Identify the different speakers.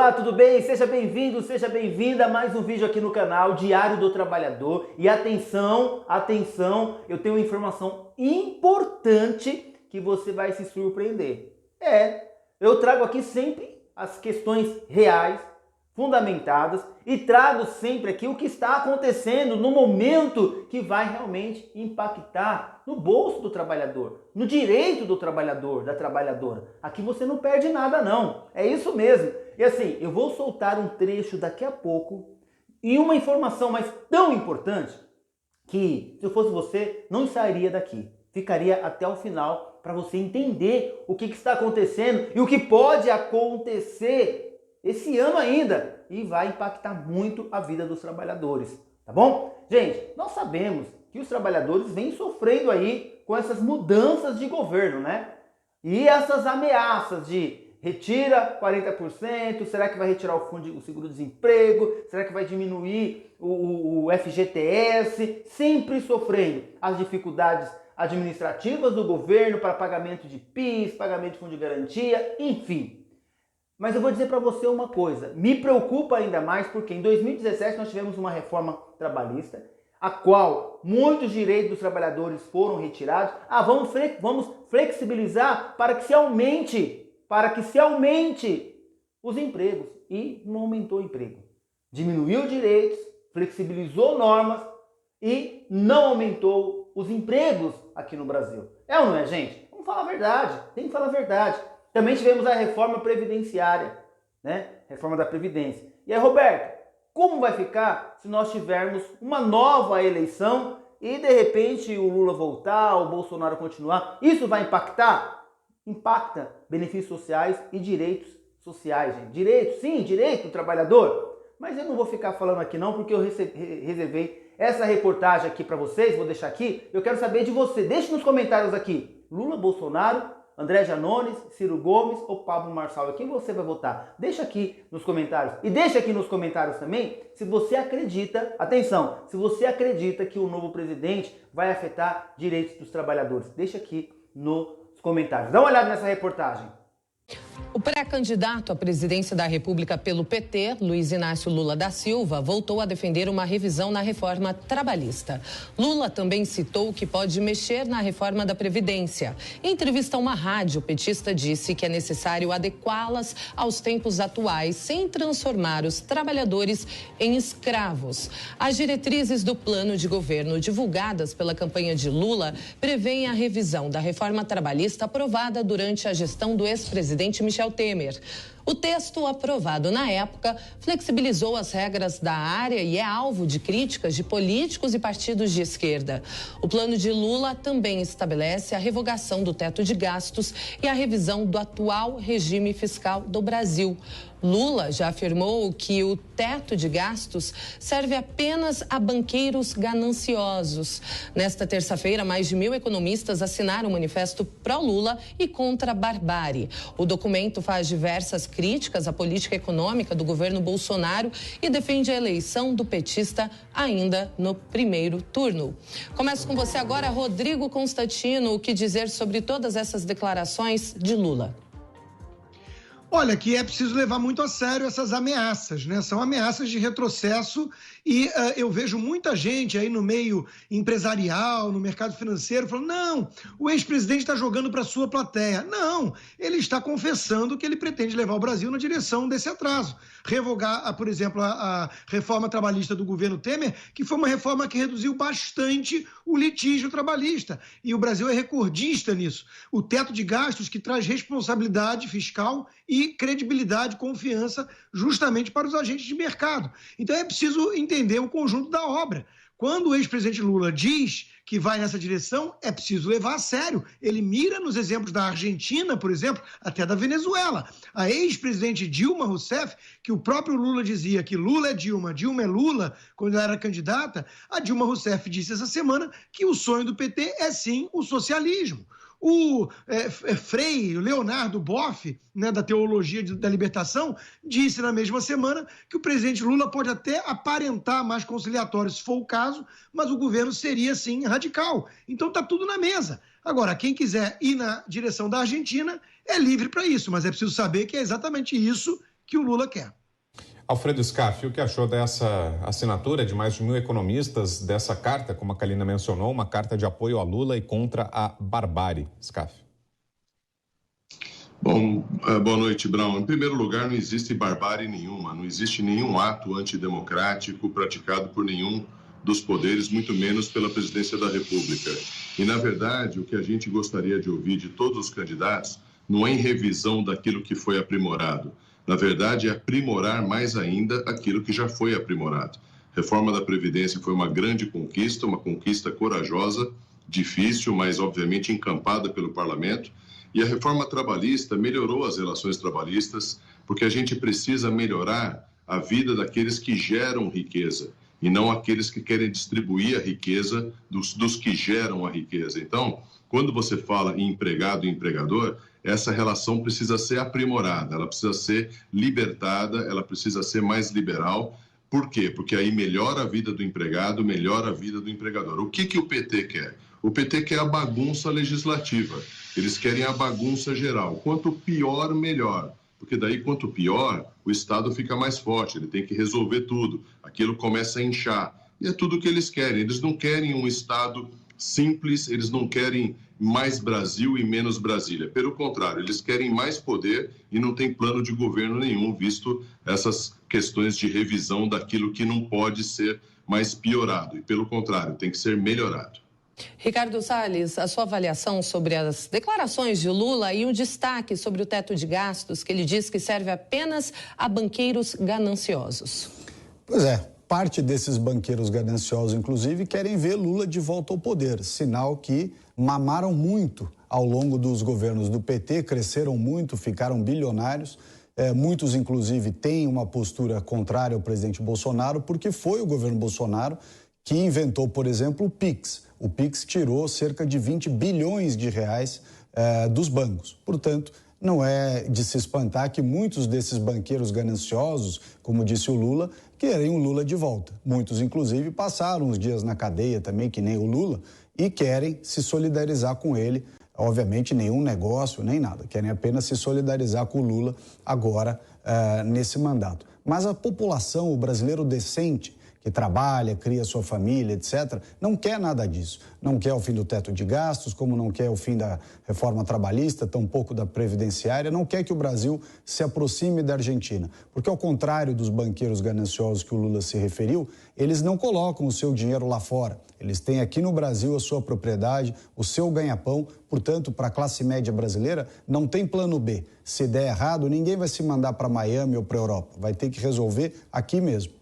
Speaker 1: Olá, tudo bem? Seja bem-vindo, seja bem-vinda a mais um vídeo aqui no canal Diário do Trabalhador. E atenção, atenção, eu tenho uma informação importante que você vai se surpreender. Eu trago aqui sempre as questões reais, fundamentadas, e trago sempre aqui o que está acontecendo no momento que vai realmente impactar no bolso do trabalhador, no direito do trabalhador, da trabalhadora. Aqui você não perde nada não, é isso mesmo. E assim, eu vou soltar um trecho daqui a pouco e uma informação mas tão importante que, se eu fosse você, não sairia daqui. Ficaria até o final para você entender o que está acontecendo e o que pode acontecer esse ano ainda e vai impactar muito a vida dos trabalhadores, tá bom? Gente, nós sabemos que os trabalhadores vêm sofrendo aí com essas mudanças de governo, né? E essas ameaças de retira 40%, será que vai retirar o seguro-desemprego, será que vai diminuir o FGTS, sempre sofrendo as dificuldades administrativas do governo para pagamento de PIS, pagamento de fundo de garantia, enfim. Mas eu vou dizer para você uma coisa, me preocupa ainda mais porque em 2017 nós tivemos uma reforma trabalhista, a qual muitos direitos dos trabalhadores foram retirados. Vamos flexibilizar para que se aumente os empregos. E não aumentou o emprego. Diminuiu direitos, flexibilizou normas e não aumentou os empregos aqui no Brasil. É ou não é, gente? Vamos falar a verdade, tem que falar a verdade. Também tivemos a reforma previdenciária, né? Reforma da Previdência. E aí, Roberto, como vai ficar se nós tivermos uma nova eleição e, de repente, o Lula voltar, o Bolsonaro continuar? Isso vai impactar? Impacta benefícios sociais e direitos sociais, gente. Direito, sim, direito do trabalhador. Mas eu não vou ficar falando aqui não, porque eu reservei essa reportagem aqui para vocês, vou deixar aqui. Eu quero saber de você. Deixe nos comentários aqui. Lula, Bolsonaro, André Janones, Ciro Gomes ou Pablo Marçal? Quem você vai votar? Deixa aqui nos comentários. E deixa aqui nos comentários também se você acredita, atenção, se você acredita que o novo presidente vai afetar direitos dos trabalhadores. Deixa aqui nos comentários. Dá uma olhada nessa reportagem.
Speaker 2: O pré-candidato à presidência da República pelo PT, Luiz Inácio Lula da Silva, voltou a defender uma revisão na reforma trabalhista. Lula também citou que pode mexer na reforma da Previdência. Em entrevista a uma rádio, o petista disse que é necessário adequá-las aos tempos atuais, sem transformar os trabalhadores em escravos. As diretrizes do plano de governo divulgadas pela campanha de Lula prevêem a revisão da reforma trabalhista aprovada durante a gestão do ex-presidente Michel Temer. O texto aprovado na época flexibilizou as regras da área e é alvo de críticas de políticos e partidos de esquerda. O plano de Lula também estabelece a revogação do teto de gastos e a revisão do atual regime fiscal do Brasil. Lula já afirmou que o teto de gastos serve apenas a banqueiros gananciosos. Nesta terça-feira, mais de 1.000 economistas assinaram o manifesto pró-Lula e contra a barbárie. O documento faz diversas críticas à política econômica do governo Bolsonaro e defende a eleição do petista ainda no primeiro turno. Começo com você agora, Rodrigo Constantino. O que dizer sobre todas essas declarações de Lula?
Speaker 3: Olha, que é preciso levar muito a sério essas ameaças, né? São ameaças de retrocesso e eu vejo muita gente aí no meio empresarial, no mercado financeiro, falando, não, o ex-presidente está jogando para a sua plateia. Não, ele está confessando que ele pretende levar o Brasil na direção desse atraso. Revogar, por exemplo, a reforma trabalhista do governo Temer, que foi uma reforma que reduziu bastante o litígio trabalhista. E o Brasil é recordista nisso. O teto de gastos que traz responsabilidade fiscal e credibilidade, confiança, justamente para os agentes de mercado. Então é preciso entender o conjunto da obra. Quando o ex-presidente Lula diz que vai nessa direção, é preciso levar a sério. Ele mira nos exemplos da Argentina, por exemplo, até da Venezuela. A ex-presidente Dilma Rousseff, que o próprio Lula dizia que Lula é Dilma, Dilma é Lula, quando ela era candidata, a Dilma Rousseff disse essa semana que o sonho do PT é sim o socialismo. O Frei Leonardo Boff, né, da Teologia da Libertação, disse na mesma semana que o presidente Lula pode até aparentar mais conciliatório, se for o caso, mas o governo seria, sim, radical. Então está tudo na mesa. Agora, quem quiser ir na direção da Argentina é livre para isso, mas é preciso saber que é exatamente isso que o Lula quer.
Speaker 4: Alfredo Scaff, o que achou dessa assinatura de mais de 1.000 economistas, dessa carta, como a Kalina mencionou, uma carta de apoio a Lula e contra a barbárie? Scaff.
Speaker 5: Bom, boa noite, Brown. Em primeiro lugar, não existe barbárie nenhuma, não existe nenhum ato antidemocrático praticado por nenhum dos poderes, muito menos pela presidência da República. E, na verdade, o que a gente gostaria de ouvir de todos os candidatos não é em revisão daquilo que foi aprimorado. Na verdade, é aprimorar mais ainda aquilo que já foi aprimorado. A reforma da Previdência foi uma grande conquista, uma conquista corajosa, difícil, mas obviamente encampada pelo Parlamento. E a reforma trabalhista melhorou as relações trabalhistas, porque a gente precisa melhorar a vida daqueles que geram riqueza e não aqueles que querem distribuir a riqueza dos que geram a riqueza. Então, quando você fala em empregado e empregador, essa relação precisa ser aprimorada, ela precisa ser libertada, ela precisa ser mais liberal. Por quê? Porque aí melhora a vida do empregado, melhora a vida do empregador. O que o PT quer? O PT quer a bagunça legislativa. Eles querem a bagunça geral. Quanto pior, melhor. Porque daí, quanto pior, o Estado fica mais forte, ele tem que resolver tudo. Aquilo começa a inchar. E é tudo o que eles querem. Eles não querem um Estado simples, eles não querem mais Brasil e menos Brasília. Pelo contrário, eles querem mais poder e não tem plano de governo nenhum, visto essas questões de revisão daquilo que não pode ser mais piorado. E, pelo contrário, tem que ser melhorado.
Speaker 2: Ricardo Salles, a sua avaliação sobre as declarações de Lula e um destaque sobre o teto de gastos, que ele diz que serve apenas a banqueiros gananciosos.
Speaker 6: Pois é, parte desses banqueiros gananciosos, inclusive, querem ver Lula de volta ao poder, sinal que mamaram muito ao longo dos governos do PT, cresceram muito, ficaram bilionários. Muitos, inclusive, têm uma postura contrária ao presidente Bolsonaro, porque foi o governo Bolsonaro que inventou, por exemplo, o PIX. O PIX tirou cerca de 20 bilhões de reais dos bancos. Portanto, não é de se espantar que muitos desses banqueiros gananciosos, como disse o Lula, querem o Lula de volta. Muitos, inclusive, passaram uns dias na cadeia também, que nem o Lula, e querem se solidarizar com ele. Obviamente, nenhum negócio, nem nada. Querem apenas se solidarizar com o Lula agora, nesse mandato. Mas a população, o brasileiro decente, que trabalha, cria sua família, etc., não quer nada disso. Não quer o fim do teto de gastos, como não quer o fim da reforma trabalhista, tampouco da previdenciária, não quer que o Brasil se aproxime da Argentina. Porque, ao contrário dos banqueiros gananciosos que o Lula se referiu, eles não colocam o seu dinheiro lá fora. Eles têm aqui no Brasil a sua propriedade, o seu ganha-pão. Portanto, para a classe média brasileira, não tem plano B. Se der errado, ninguém vai se mandar para Miami ou para a Europa. Vai ter que resolver aqui mesmo.